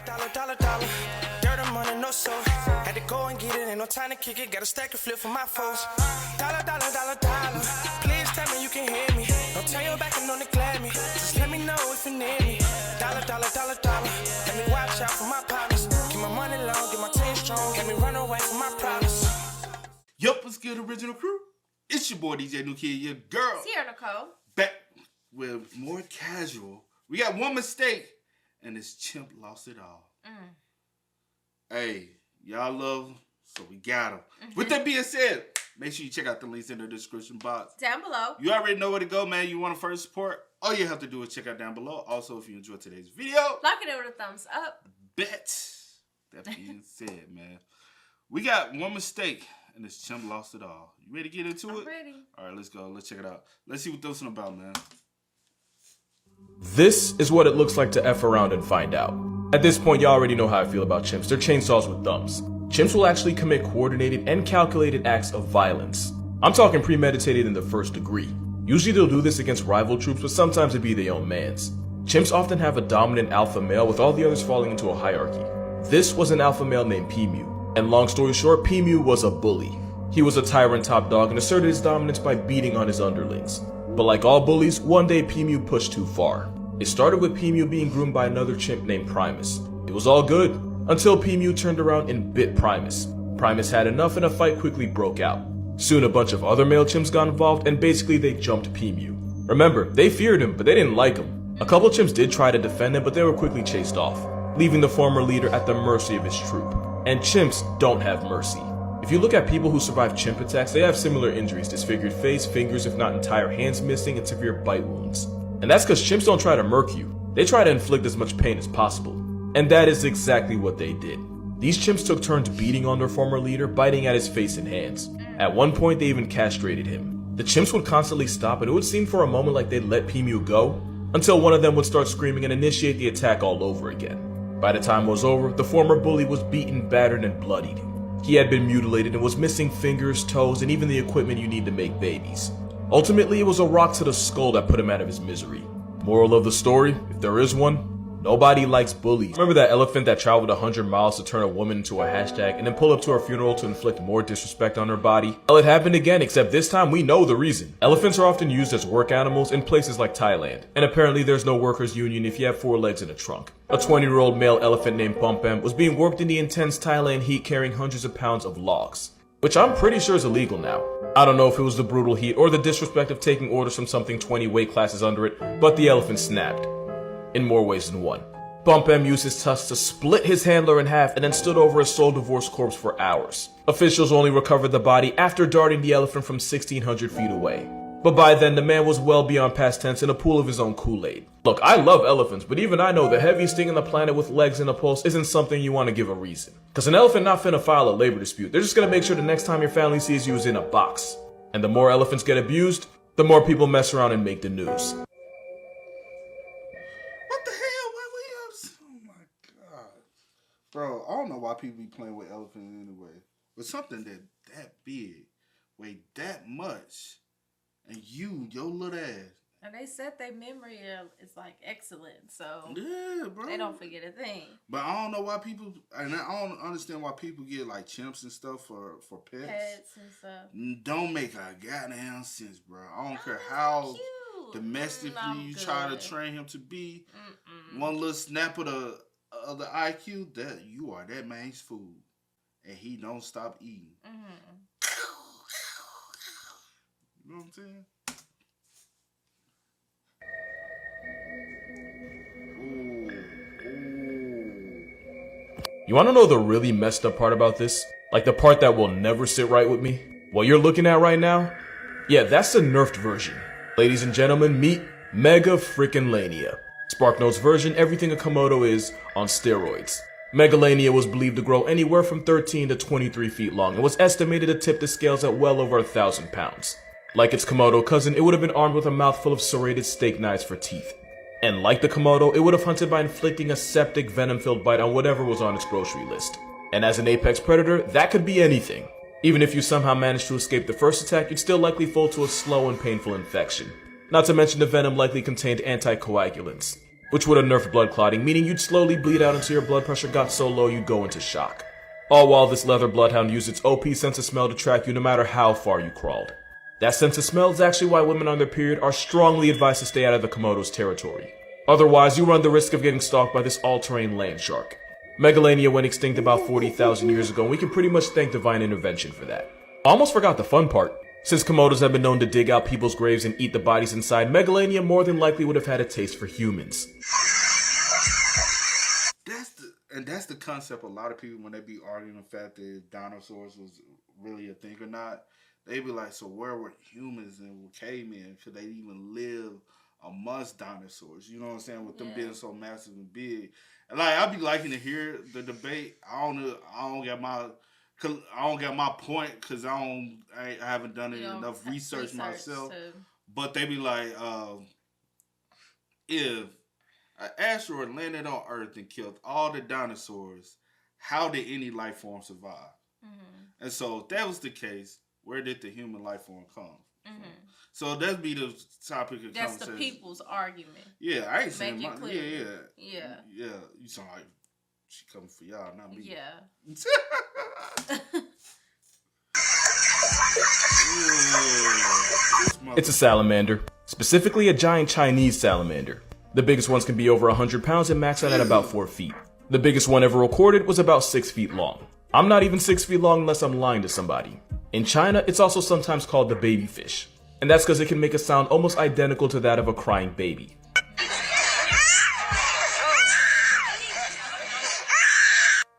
dollar. Dirt and money, no soul. Had to go and get it, ain't no time to kick it. Got a stack of flip for my foes. Dollar. Please tell me you can hear me. Don't turn your back and don't neglect me. Just let me know if you need me. Dollar. Let me watch out for my partners. Keep my money long, get my team strong. Let me run away from my problems. Yup, what's good, original crew? It's your boy DJ New Kid, your girl. Cher Nicole. Back with more casual. We got one mistake, and this chimp lost it all. Hey, y'all love him, so we got him. With that being said, make sure you check out the links in the description box. Down below. You already know where to go, man. You want to first support? All you have to do is check out down below. Also, if you enjoyed today's video, like it with a thumbs up. Bet. That being said, man, we got one mistake, and this chimp lost it all. You ready to get into it? I'm ready. All right, let's go. Let's check it out. Let's see what this one about, man. This is what it looks like to F around and find out. At this point, y'all already know how I feel about chimps. They're chainsaws with thumbs. Chimps will actually commit coordinated and calculated acts of violence. I'm talking premeditated in the first degree. Usually they'll do this against rival troops, but sometimes it be their own mans. Chimps often have a dominant alpha male with all the others falling into a hierarchy. This was an alpha male named P-Mew, and long story short, P-Mew was a bully. He was a tyrant top dog and asserted his dominance by beating on his underlings. But like all bullies, one day P-Mew pushed too far. It started with P-Mew being groomed by another chimp named Primus. It was all good, until P-Mew turned around and bit Primus. Primus had enough and a fight quickly broke out. Soon a bunch of other male chimps got involved and basically they jumped P-Mew. Remember, they feared him, but they didn't like him. A couple chimps did try to defend him, but they were quickly chased off, leaving the former leader at the mercy of his troop. And chimps don't have mercy. If you look at people who survive chimp attacks, they have similar injuries: disfigured face, fingers, if not entire hands missing, and severe bite wounds. And that's because chimps don't try to murk you. They try to inflict as much pain as possible. And that is exactly what they did. These chimps took turns beating on their former leader, biting at his face and hands. At one point, they even castrated him. The chimps would constantly stop, and it would seem for a moment like they'd let P-Mew go, until one of them would start screaming and initiate the attack all over again. By the time it was over, the former bully was beaten, battered, and bloodied. He had been mutilated and was missing fingers, toes, and even the equipment you need to make babies. Ultimately, it was a rock to the skull that put him out of his misery. Moral of the story, if there is one, nobody likes bullies. Remember that elephant that traveled 100 miles to turn a woman into a hashtag and then pull up to her funeral to inflict more disrespect on her body? Well, it happened again, except this time we know the reason. Elephants are often used as work animals in places like Thailand, and apparently there's no workers union if you have 4 legs and a trunk. A 20-year-old male elephant named Pumpem was being worked in the intense Thailand heat carrying hundreds of pounds of logs, which I'm pretty sure is illegal now. I don't know if it was the brutal heat or the disrespect of taking orders from something 20 weight classes under it, but the elephant snapped. In more ways than one. Pumpem used his tusks to split his handler in half and then stood over a soul-divorced corpse for hours. Officials only recovered the body after darting the elephant from 1,600 feet away. But by then, the man was well beyond past tense in a pool of his own Kool-Aid. Look, I love elephants, but even I know the heaviest thing on the planet with legs and a pulse isn't something you want to give a reason. Cause an elephant not finna file a labor dispute. They're just gonna make sure the next time your family sees you is in a box. And the more elephants get abused, the more people mess around and make the news. What the hell? Why we have... Oh my god. Bro, I don't know why people be playing with elephants anyway. With something that big, weigh that much, and your little ass. And they said their memory is like excellent, so yeah, bro. They don't forget a thing. But I don't know why people, and I don't understand why people get like chimps and stuff for pets. Pets and stuff. Don't make a goddamn sense, bro. I don't care how domestically you try to train him to be. One little snap of the IQ, that you are that man's food, and he don't stop eating. You know what I'm saying? You wanna know the really messed up part about this? Like the part that will never sit right with me? What you're looking at right now? Yeah, that's the nerfed version. Ladies and gentlemen, meet Megalania. SparkNote's version, everything a Komodo is, on steroids. Megalania was believed to grow anywhere from 13 to 23 feet long and was estimated to tip the scales at well over 1,000 pounds. Like its Komodo cousin, it would have been armed with a mouthful of serrated steak knives for teeth. And like the Komodo, it would have hunted by inflicting a septic, venom-filled bite on whatever was on its grocery list. And as an apex predator, that could be anything. Even if you somehow managed to escape the first attack, you'd still likely fall to a slow and painful infection. Not to mention the venom likely contained anticoagulants. which would have nerfed blood clotting, meaning you'd slowly bleed out until your blood pressure got so low you'd go into shock. All while this leather bloodhound used its OP sense of smell to track you no matter how far you crawled. That sense of smell is actually why women on their period are strongly advised to stay out of the Komodo's territory. Otherwise, you run the risk of getting stalked by this all-terrain land shark. Megalania went extinct about 40,000 years ago, and we can pretty much thank divine intervention for that. I almost forgot the fun part. Since Komodos have been known to dig out people's graves and eat the bodies inside, Megalania more than likely would have had a taste for humans. That's the concept. A lot of people, when they be arguing the fact that dinosaurs was really a thing or not, they be like, so where were humans and cavemen? Could they even live amongst dinosaurs? You know what I'm saying? With them being so massive and big. And like, I'd be liking to hear the debate. I don't get my point because I haven't done enough research myself. But they be like, if an asteroid landed on Earth and killed all the dinosaurs, how did any life form survive? Mm-hmm. And so if that was the case, where did the human life form come from? So that'd be the topic of conversation. That's the people's argument. Yeah, I ain't saying my... Yeah. You sound like she coming for y'all, not me. Yeah. It's a salamander, specifically a giant Chinese salamander. The biggest ones can be over 100 pounds and max out at about 4 feet. The biggest one ever recorded was about 6 feet long. I'm not even 6 feet long unless I'm lying to somebody. In China, it's also sometimes called the baby fish, and that's because it can make a sound almost identical to that of a crying baby.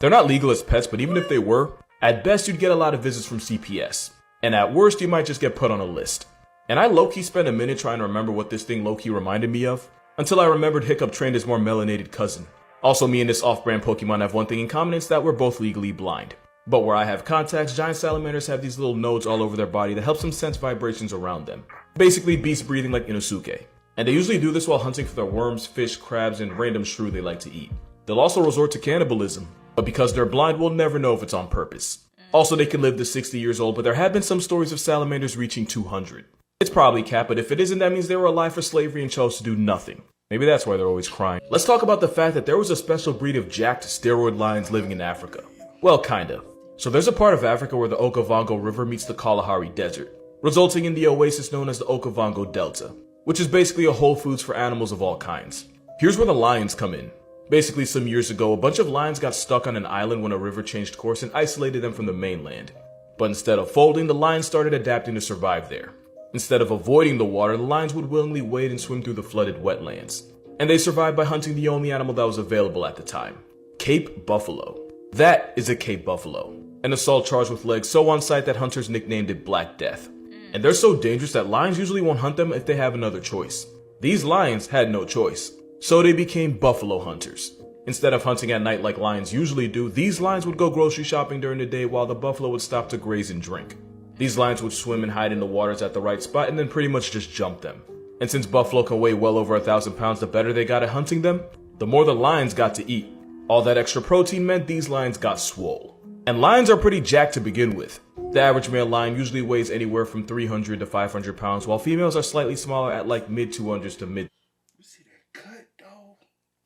They're not legal as pets, but even if they were, at best you'd get a lot of visits from CPS, and at worst you might just get put on a list. And I low-key spent a minute trying to remember what this thing low-key reminded me of, until I remembered Hiccup trained his more melanated cousin. Also, me and this off-brand Pokemon have one thing in common, it's that we're both legally blind. But where I have contacts, giant salamanders have these little nodes all over their body that helps them sense vibrations around them. Basically beast breathing like Inosuke. And they usually do this while hunting for their worms, fish, crabs, and random shrew they like to eat. They'll also resort to cannibalism, but because they're blind, we'll never know if it's on purpose. Also, they can live to 60 years old, but there have been some stories of salamanders reaching 200. It's probably capped, but if it isn't, that means they were alive for slavery and chose to do nothing. Maybe that's why they're always crying. Let's talk about the fact that there was a special breed of jacked steroid lions living in Africa. Well, kinda. So there's a part of Africa where the Okavango River meets the Kalahari Desert, resulting in the oasis known as the Okavango Delta, which is basically a Whole Foods for animals of all kinds. Here's where the lions come in. Basically, some years ago, a bunch of lions got stuck on an island when a river changed course and isolated them from the mainland. But instead of folding, the lions started adapting to survive there. Instead of avoiding the water, the lions would willingly wade and swim through the flooded wetlands. And they survived by hunting the only animal that was available at the time, Cape buffalo. That is a Cape buffalo, an assault charged with legs so on sight that hunters nicknamed it Black Death. And they're so dangerous that lions usually won't hunt them if they have another choice. These lions had no choice, so they became buffalo hunters. Instead of hunting at night like lions usually do, these lions would go grocery shopping during the day while the buffalo would stop to graze and drink. These lions would swim and hide in the waters at the right spot and then pretty much just jump them. And since buffalo can weigh well over 1,000 pounds, the better they got at hunting them, the more the lions got to eat. All that extra protein meant these lions got swole. And lions are pretty jacked to begin with. The average male lion usually weighs anywhere from 300 to 500 pounds, while females are slightly smaller at like mid 200s to mid. You see that cut, dog?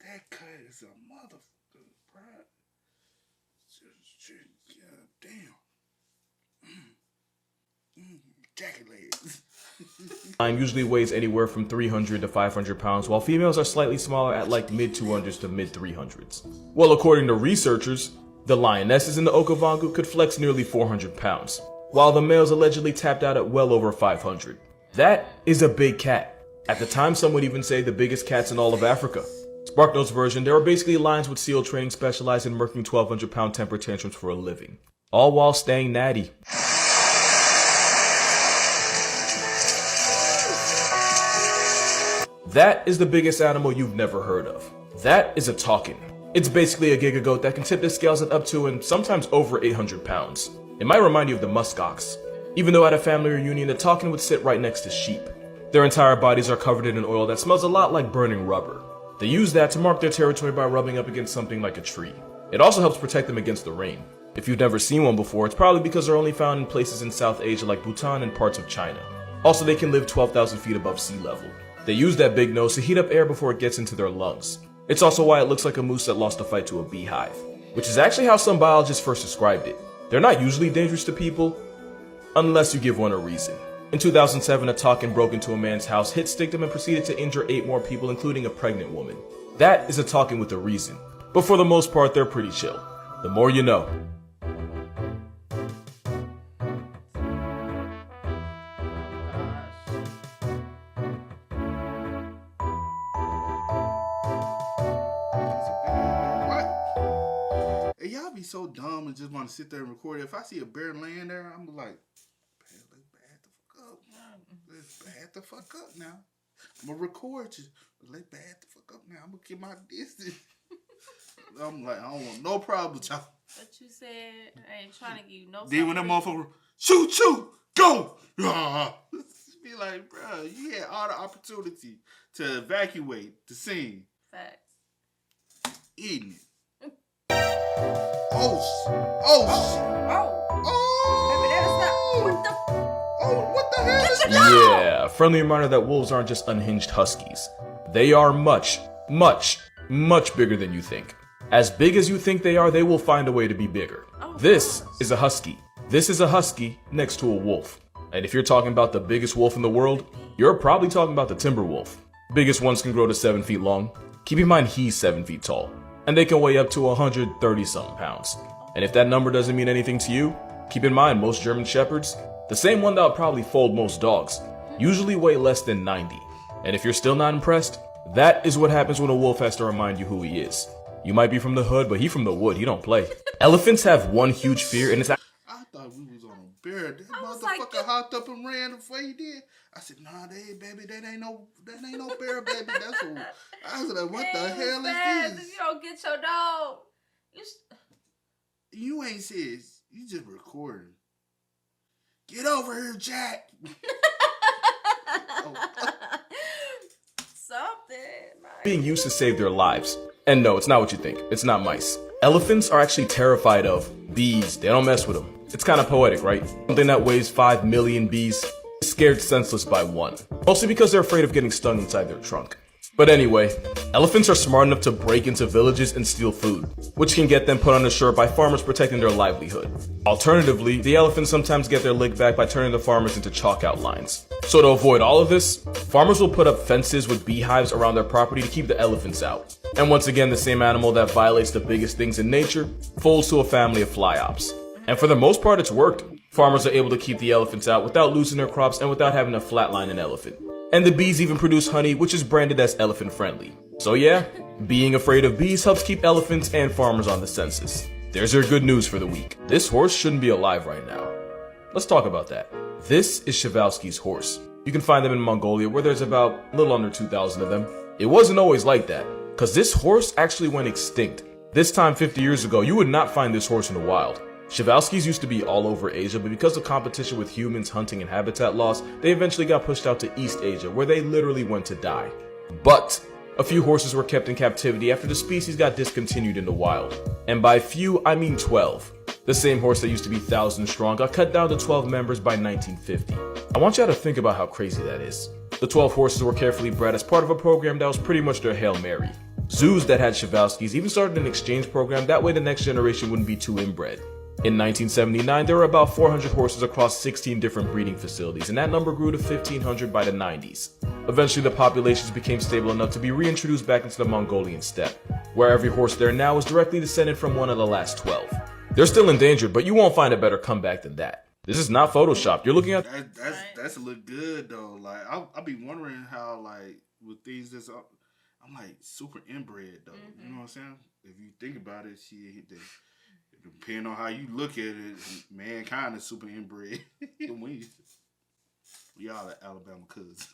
That cut is a motherfucker, bro. Damn. Jacket legs. Lion usually weighs anywhere from 300 to 500 pounds, while females are slightly smaller at like mid 200s to mid 300s. Well, according to researchers, the lionesses in the Okavango could flex nearly 400 pounds, while the males allegedly tapped out at well over 500. That is a big cat. At the time, some would even say the biggest cats in all of Africa. SparkNote's version, there were basically lions with SEAL training specialized in murking 1,200-pound temper tantrums for a living, all while staying natty. That is the biggest animal you've never heard of. That is a Takin. It's basically a gigagoat that can tip the scales at up to and sometimes over 800 pounds. It might remind you of the muskox. Even though at a family reunion, the Takin would sit right next to sheep. Their entire bodies are covered in an oil that smells a lot like burning rubber. They use that to mark their territory by rubbing up against something like a tree. It also helps protect them against the rain. If you've never seen one before, it's probably because they're only found in places in South Asia like Bhutan and parts of China. Also, they can live 12,000 feet above sea level. They use that big nose to heat up air before it gets into their lungs. It's also why it looks like a moose that lost a fight to a beehive, which is actually how some biologists first described it. They're not usually dangerous to people, unless you give one a reason. In 2007, a Takin broke into a man's house, hit, sticked him, and proceeded to injure 8 more people, including a pregnant woman. That is a Takin with a reason, but for the most part, they're pretty chill. The more you know. Hey, y'all be so dumb and just want to sit there and record it. If I see a bear laying there, I'm like, let's back the fuck up. Let's back the fuck up now. I'm going to record you. Let's back the fuck up now. I'm going to keep my distance. I'm like, I don't want no problem with y'all. But you said I ain't trying to give you no. Then when that motherfucker, shoot, go. Be like, bro, you had all the opportunity to evacuate the scene. Facts. Eating it. What the hell is that? Yeah, friendly reminder that wolves aren't just unhinged huskies. They are much, much, much bigger than you think. As big as you think they are, they will find a way to be bigger. This is a husky. This is a husky next to a wolf. And if you're talking about the biggest wolf in the world, you're probably talking about the Timberwolf. Biggest ones can grow to 7 feet long. Keep in mind he's 7 feet tall. And they can weigh up to 130-something pounds. And if that number doesn't mean anything to you, keep in mind most German Shepherds, the same one that would probably fold most dogs, usually weigh less than 90. And if you're still not impressed, that is what happens when a wolf has to remind you who he is. You might be from the hood, but he from the wood. He don't play. Elephants have one huge fear, and it's... I thought we was on a bear. That motherfucker hopped up and ran before he did. I said, nah, that ain't no bear, baby. That's what I was like, what the hell is this? If you don't get your dog, You ain't serious. You just recording. Get over here, Jack. something. being used to save their lives. And no, it's not what you think. It's not mice. Elephants are actually terrified of bees. They don't mess with them. It's kind of poetic, right? Something that weighs 5 million bees is scared senseless by one. Mostly because they're afraid of getting stung inside their trunk. But anyway, elephants are smart enough to break into villages and steal food, which can get them put on shore by farmers protecting their livelihood. Alternatively, the elephants sometimes get their lick back by turning the farmers into chalk outlines. So to avoid all of this, farmers will put up fences with beehives around their property to keep the elephants out. And once again, the same animal that violates the biggest things in nature folds to a family of flyops. And for the most part, it's worked. Farmers are able to keep the elephants out without losing their crops and without having to flatline an elephant. And the bees even produce honey, which is branded as elephant friendly. So yeah, being afraid of bees helps keep elephants and farmers on the census. There's your good news for the week. This horse shouldn't be alive right now. Let's talk about that. This is Przewalski's horse. You can find them in Mongolia, where there's about a little under 2,000 of them. It wasn't always like that, because this horse actually went extinct. This time 50 years ago, you would not find this horse in the wild. Przewalskis used to be all over Asia, but because of competition with humans, hunting, and habitat loss, they eventually got pushed out to East Asia, where they literally went to die. But a few horses were kept in captivity after the species got discontinued in the wild. And by few, I mean 12. The same horse that used to be thousands strong got cut down to 12 members by 1950. I want y'all to think about how crazy that is. The 12 horses were carefully bred as part of a program that was pretty much their Hail Mary. Zoos that had Przewalskis even started an exchange program, that way the next generation wouldn't be too inbred. In 1979, there were about 400 horses across 16 different breeding facilities, and that number grew to 1,500 by the 90s. Eventually, the populations became stable enough to be reintroduced back into the Mongolian steppe, where every horse there now is directly descended from one of the last 12. They're still endangered, but you won't find a better comeback than that. This is not Photoshopped. You're looking at... That's look good, though. Like, I'll be wondering how, like, with things that's... I'm, like, super inbred, though. Mm-hmm. You know what I'm saying? If you think about it, depending on how you look at it, mankind is super inbred. We all are Alabama cousins.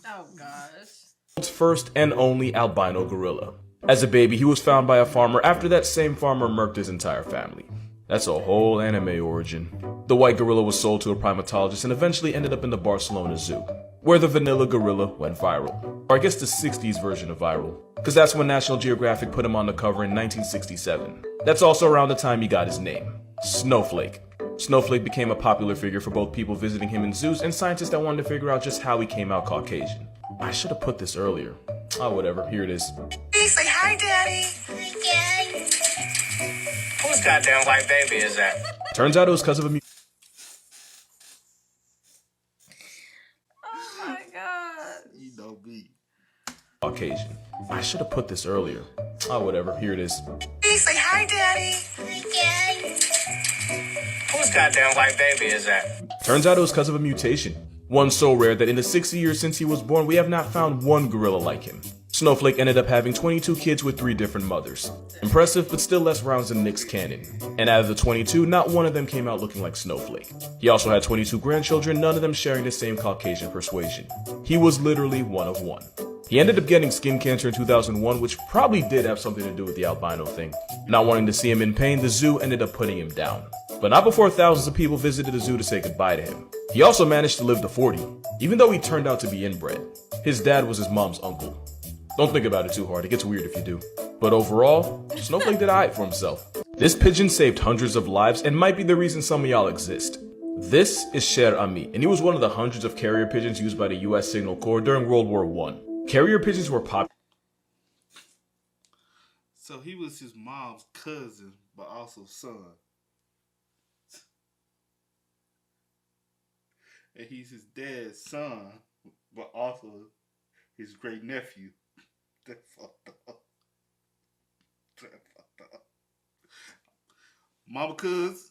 Oh, gosh. World's first and only albino gorilla. As a baby, he was found by a farmer after that same farmer murked his entire family. That's a whole anime origin. The white gorilla was sold to a primatologist and eventually ended up in the Barcelona Zoo, where the vanilla gorilla went viral. Or I guess the 60s version of viral, because that's when National Geographic put him on the cover in 1967. That's also around the time he got his name, Snowflake. Snowflake became a popular figure for both people visiting him in zoos and scientists that wanted to figure out just how he came out Caucasian. I should have put this earlier. Oh, whatever. Here it is. Hey, say hi, Daddy. Whose goddamn white baby is that? Turns out it was because of a Oh my god. You know me. Caucasian. I should have put this earlier. Oh, whatever. Here it is. Hey, say hi, Daddy. Whose goddamn white baby is that? Turns out it was because of a mutation. One so rare that in the 60 years since he was born, we have not found one gorilla like him. Snowflake ended up having 22 kids with 3 different mothers. Impressive, but still less rounds than Nick's canon. And out of the 22, not one of them came out looking like Snowflake. He also had 22 grandchildren, none of them sharing the same Caucasian persuasion. He was literally one of one. He ended up getting skin cancer in 2001, which probably did have something to do with the albino thing. Not wanting to see him in pain, the zoo ended up putting him down. But not before thousands of people visited the zoo to say goodbye to him. He also managed to live to 40, even though he turned out to be inbred. His dad was his mom's uncle. Don't think about it too hard, it gets weird if you do. But overall, Snowflake did alright for himself. This pigeon saved hundreds of lives and might be the reason some of y'all exist. This is Cher Ami, and he was one of the hundreds of carrier pigeons used by the US Signal Corps during World War I. Carrier pigeons were popular. So he was his mom's cousin, but also son. And he's his dad's son, but also his great nephew. That fucked up. That fucked up. Mama cuz.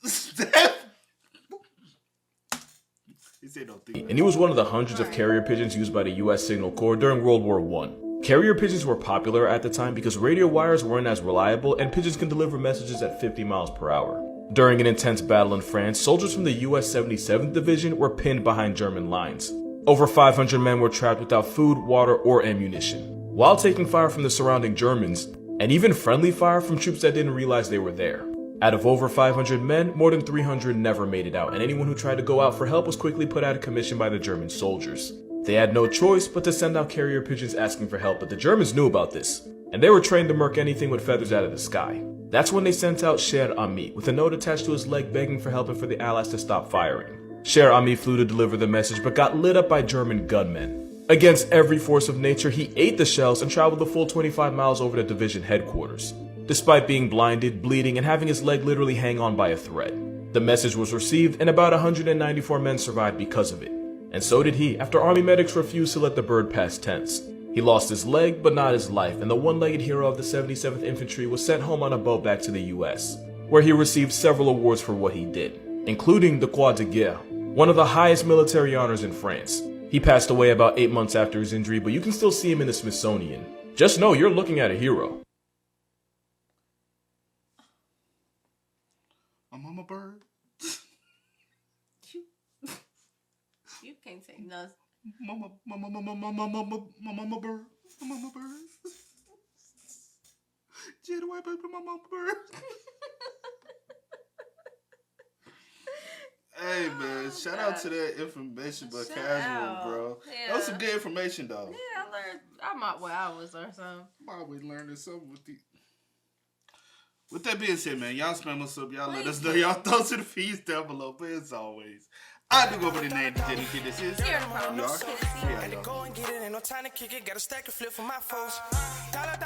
He said don't think. And he was one of the hundreds of carrier pigeons used by the US Signal Corps during World War I. Carrier pigeons were popular at the time because radio wires weren't as reliable and pigeons can deliver messages at 50 miles per hour. During an intense battle in France, soldiers from the US 77th Division were pinned behind German lines. Over 500 men were trapped without food, water, or ammunition, while taking fire from the surrounding Germans, and even friendly fire from troops that didn't realize they were there. Out of over 500 men, more than 300 never made it out, and anyone who tried to go out for help was quickly put out of commission by the German soldiers. They had no choice but to send out carrier pigeons asking for help, but the Germans knew about this, and they were trained to murk anything with feathers out of the sky. That's when they sent out Cher Ami, with a note attached to his leg begging for help and for the Allies to stop firing. Cher Ami flew to deliver the message, but got lit up by German gunmen. Against every force of nature, he ate the shells and traveled the full 25 miles over to division headquarters, despite being blinded, bleeding, and having his leg literally hang on by a thread. The message was received, and about 194 men survived because of it. And so did he, after army medics refused to let the bird pass tense. He lost his leg, but not his life, and the one-legged hero of the 77th Infantry was sent home on a boat back to the US, where he received several awards for what he did, including the Croix de Guerre, one of the highest military honors in France. He passed away about 8 months after his injury, but you can still see him in the Smithsonian. Just know you're looking at a hero. A mama bird? You can't say nothing. Mama bird. Mama bird. Jada white baby, mama bird. Hey man, shout out to that information, but Shout casual, out. bro. Yeah. That was some good information, though. Yeah, I learned. I'm out where I was or something. I'm always learning something with these. With that being said, man, y'all spam us up. Y'all let us know y'all thoughts in the feeds down below. But as always, I do go by the name DJ Kid. This is Cher Ami. you are. Had to go and get it, ain't no time to kick it. Got a stack and flip for my foes. Dollar,